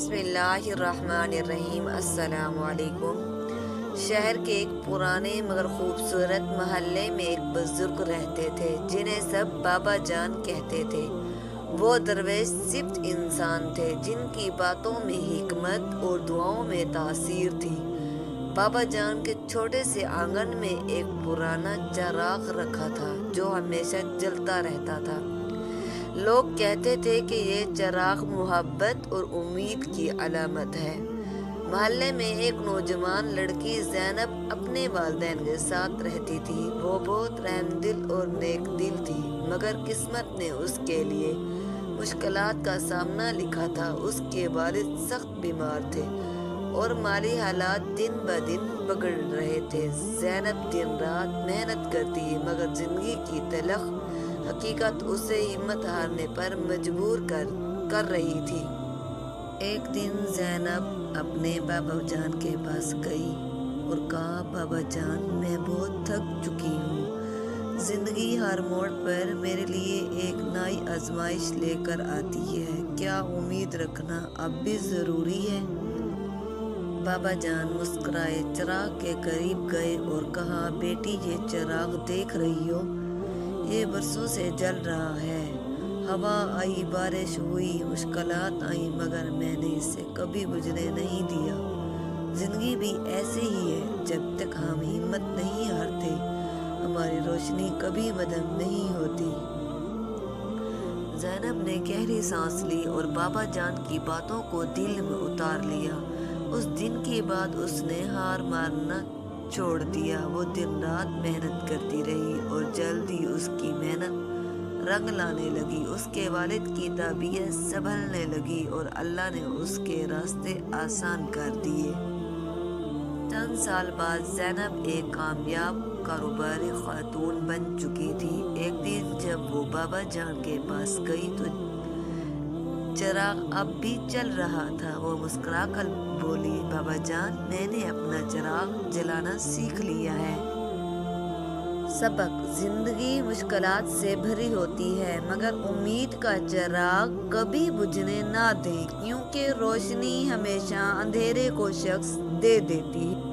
बिस्मिल्लाहिर्रहमानिर्रहीम। अस्सलाम वालेकुम। शहर के एक पुराने मगर खूबसूरत मोहल्ले में एक बुजुर्ग रहते थे जिन्हें सब बाबा जान कहते थे। वो दरवेश सिर्फ इंसान थे जिनकी बातों में हिकमत और दुआओं में तासीर थी। बाबा जान के छोटे से आंगन में एक पुराना चिराग रखा था जो हमेशा जलता रहता था। लोग कहते थे कि ये चिराग मोहब्बत और उम्मीद की अलामत है। मोहल्ले में एक नौजवान लड़की ज़ैनब अपने वालिदैन के साथ रहती थी। वो बहुत रहमदिल और नेक दिल थी, मगर किस्मत ने उसके लिए मुश्किलात का सामना लिखा था। उसके वालिद सख्त बीमार थे और माली हालात दिन ब दिन बिगड़ रहे थे। ज़ैनब दिन रात मेहनत करती मगर जिंदगी की तलख हकीकत उसे हिम्मत हारने पर मजबूर कर रही थी। एक दिन ज़ैनब अपने बाबा जान के पास गई और कहा, बाबा जान, मैं बहुत थक चुकी हूँ। जिंदगी हर मोड़ पर मेरे लिए एक नई आजमाइश लेकर आती है। क्या उम्मीद रखना अब भी ज़रूरी है? बाबा जान मुस्कुराए, चिराग के करीब गए और कहा, बेटी, ये चिराग देख रही हो, ये बरसों से जल रहा है। हवा आई, बारिश हुई, मुश्किलात आई, मगर मैंने इसे कभी बुझने नहीं दिया। जिंदगी भी ऐसे ही है, जब तक हम हिम्मत नहीं हारते हमारी रोशनी कभी बदम नहीं होती। ज़ैनब ने गहरी सांस ली और बाबा जान की बातों को दिल में उतार लिया। उस दिन के बाद उसने हार मानना छोड़ दिया। वो दिन रात मेहनत करती रही और जल्दी उसकी मेहनत रंग लाने लगी। उसके वालिद की तबीयत संभलने लगी और अल्लाह ने उसके रास्ते आसान कर दिए। चंद साल बाद ज़ैनब एक कामयाब कारोबारी खातून बन चुकी थी। एक दिन जब वो बाबा जान के पास गई तो चिराग अब भी चल रहा था। वो मुस्कुरा कर बोली, बाबा जान, मैंने अपना चिराग जलाना सीख लिया है। सबक: जिंदगी मुश्किलात से भरी होती है, मगर उम्मीद का चिराग कभी बुझने ना दें, क्योंकि रोशनी हमेशा अंधेरे को शख्स दे देती है।